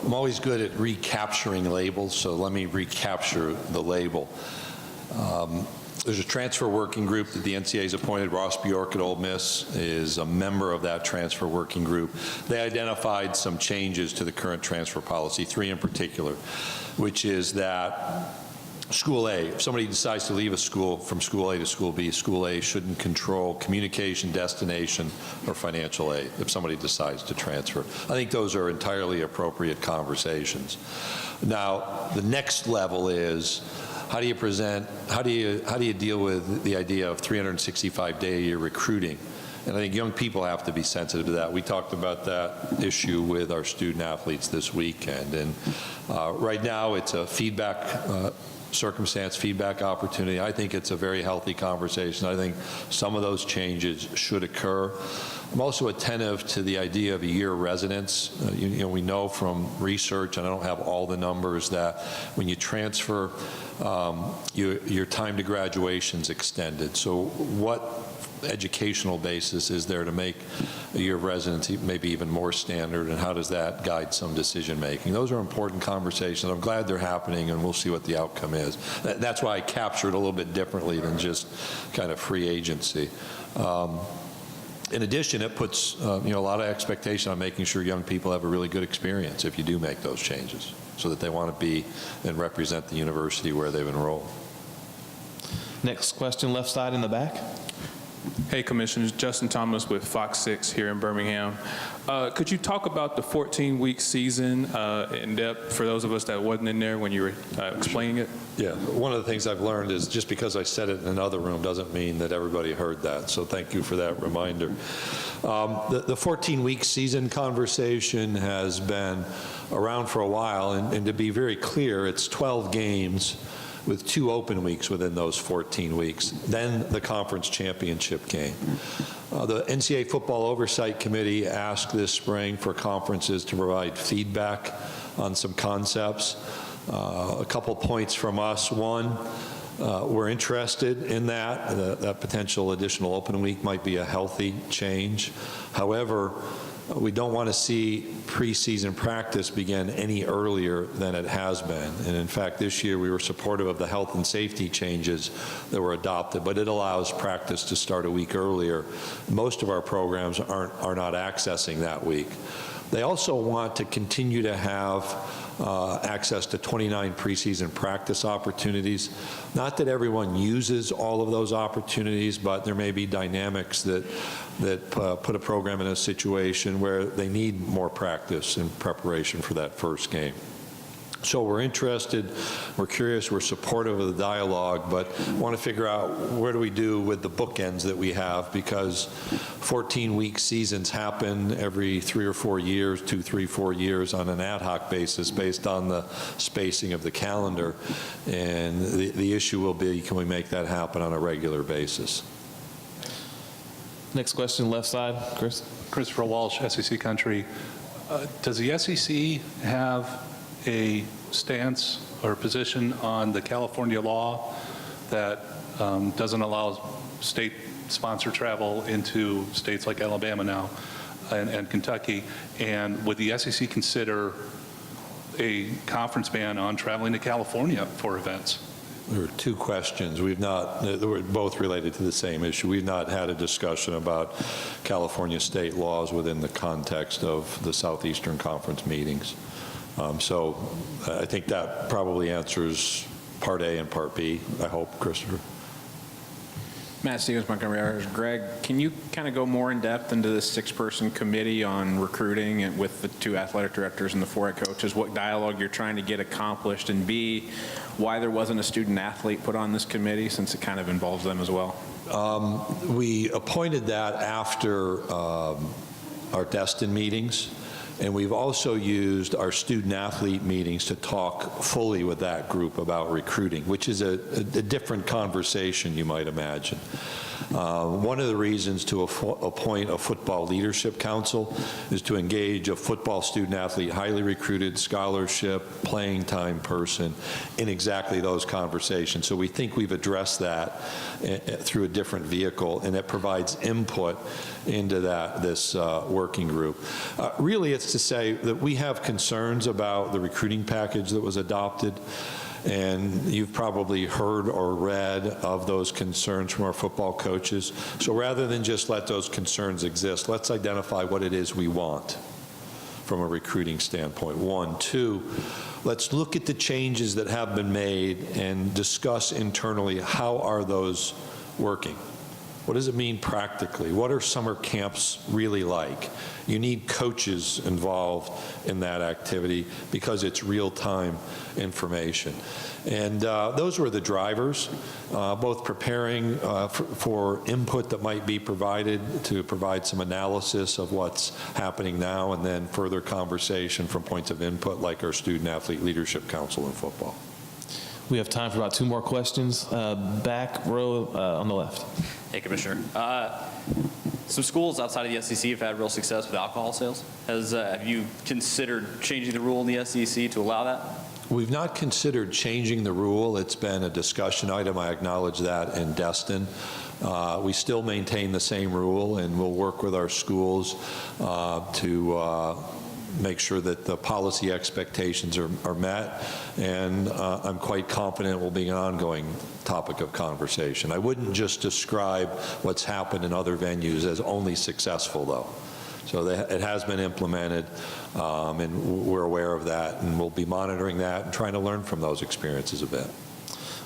I'm always good at recapturing labels, so let me recapture the label. There's a transfer working group that the NCAA has appointed. Ross Bjork at Ole Miss is a member of that transfer working group. They identified some changes to the current transfer policy, 3 in particular, which is that School A, if somebody decides to leave a school from School A to School B, School A shouldn't control communication, destination, or financial aid if somebody decides to transfer. I think those are entirely appropriate conversations. Now, the next level is, how do you deal with the idea of 365-day-a-year recruiting? And I think young people have to be sensitive to that. We talked about that issue with our student athletes this weekend. And right now, it's a feedback circumstance, feedback opportunity. I think it's a very healthy conversation. I think some of those changes should occur. I'm also attentive to the idea of a year residence. You know, we know from research, and I don't have all the numbers, that when you transfer, your time to graduation is extended. So what educational basis is there to make a year of residency maybe even more standard, and how does that guide some decision making? Those are important conversations. I'm glad they're happening, and we'll see what the outcome is. That's why I captured a little bit differently than just kind of free agency. In addition, it puts you know, a lot of expectation on making sure young people have a really good experience if you do make those changes, so that they want to be and represent the university where they've enrolled. Next question, left side in the back. Hey, Commissioners, Justin Thomas with Fox 6 here in Birmingham. Could you talk about the 14-week season in depth for those of us that wasn't in there when you were explaining it? Yeah, one of the things I've learned is just because I said it in another room doesn't mean that everybody heard that, so thank you for that reminder. The 14-week season conversation has been around for a while, and to be very clear, it's 12 games with 2 open weeks within those 14 weeks, then the conference championship game. The NCAA Football Oversight Committee asked this spring for conferences to provide feedback on some concepts. A couple points from us. One, we're interested in that. That potential additional open week might be a healthy change. However, we don't want to see preseason practice begin any earlier than it has been. And in fact, this year we were supportive of the health and safety changes that were adopted, but it allows practice to start a week earlier. Most of our programs are not accessing that week. They also want to continue to have access to 29 preseason practice opportunities. Not that everyone uses all of those opportunities, but there may be dynamics that put a program in a situation where they need more practice in preparation for that first game. So we're interested, we're curious, we're supportive of the dialogue, but want to figure out where do we do with the bookends that we have, because 14-week seasons happen every 3 or 4 years, 2, 3, 4 years on an ad hoc basis based on the spacing of the calendar. And the issue will be, can we make that happen on a regular basis? Next question, left side, Chris. Christopher Walsh, SEC Country. Does the SEC have a stance or position on the California law that doesn't allow state-sponsored travel into states like Alabama now and Kentucky? And would the SEC consider a conference ban on traveling to California for events? There were 2 questions. We've not, they were both related to the same issue. We've not had a discussion about California state laws within the context of the Southeastern Conference meetings. So I think that probably answers part A and part B, I hope, Christopher. Matt Stevens, Montgomery Irish. Greg, can you kind of go more in depth into this 6-person committee on recruiting and with the 2 athletic directors and the 4 head coaches, what dialogue you're trying to get accomplished, and B, why there wasn't a student athlete put on this committee, since it kind of involves them as well? We appointed that after our Destin meetings. And we've also used our student athlete meetings to talk fully with that group about recruiting, which is a different conversation, you might imagine. One of the reasons to appoint a football leadership council is to engage a football student athlete, highly recruited, scholarship, playing time person in exactly those conversations. So we think we've addressed that through a different vehicle, and it provides input into this working group. Really, it's to say that we have concerns about the recruiting package that was adopted, and you've probably heard or read of those concerns from our football coaches. So rather than just let those concerns exist, let's identify what it is we want from a recruiting standpoint. One. Two, let's look at the changes that have been made and discuss internally how are those working. What does it mean practically? What are summer camps really like? You need coaches involved in that activity because it's real-time information. And those were the drivers, both preparing for input that might be provided to provide some analysis of what's happening now, and then further conversation from points of input like our Student-Athlete Leadership Council in football. We have time for about 2 more questions. Back row on the left. Hey, Commissioner. Some schools outside of the SEC have had real success with alcohol sales. Have you considered changing the rule in the SEC to allow that? We've not considered changing the rule. It's been a discussion item. I acknowledge that in Destin. We still maintain the same rule, and we'll work with our schools to make sure that the policy expectations are met, and I'm quite confident it will be an ongoing topic of conversation. I wouldn't just describe what's happened in other venues as only successful, though. So it has been implemented, and we're aware of that, and we'll be monitoring that and trying to learn from those experiences a bit.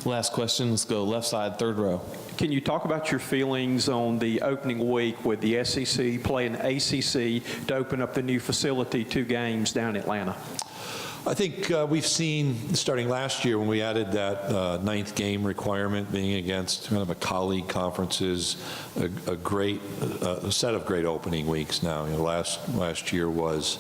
Last question. Let's go left side, third row. Can you talk about your feelings on the opening week with the SEC playing ACC to open up the new facility, 2 games down in Atlanta? I think we've seen, starting last year when we added that 9th game requirement, being against kind of a colleague conferences, a great set of great opening weeks now. You know, last year was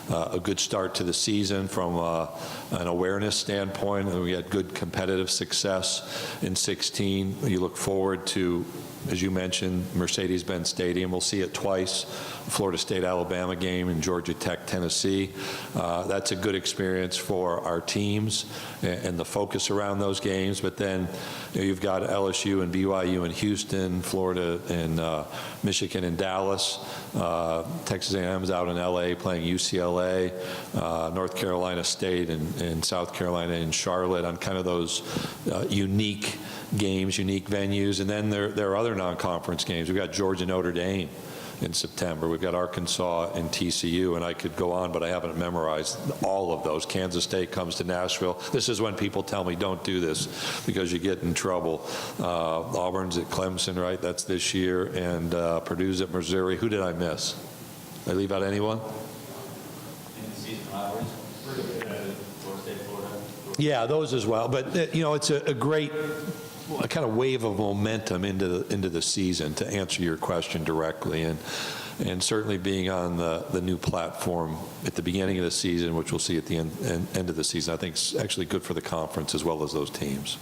a good start to the season from an awareness standpoint, and we had good competitive success in 16. You look forward to, as you mentioned, Mercedes-Benz Stadium. We'll see it twice, Florida State-Alabama game and Georgia Tech-Tennessee. That's a good experience for our teams and the focus around those games. But then you've got LSU and BYU in Houston, Florida and Michigan and Dallas, Texas A&M's out in LA playing UCLA, North Carolina State and South Carolina and Charlotte on kind of those unique games, unique venues. And then there are other non-conference games. We've got Georgia Notre Dame in September. We've got Arkansas and TCU, and I could go on, but I haven't memorized all of those. Kansas State comes to Nashville. This is when people tell me don't do this because you get in trouble. Auburn's at Clemson, right? That's this year, and Purdue's at Missouri. Who did I miss? Did I leave out anyone? Yeah, those as well. But you know, it's a great kind of wave of momentum into the season, to answer your question directly, and certainly being on the new platform at the beginning of the season, which we'll see at the end of the season, I think is actually good for the conference as well as those teams.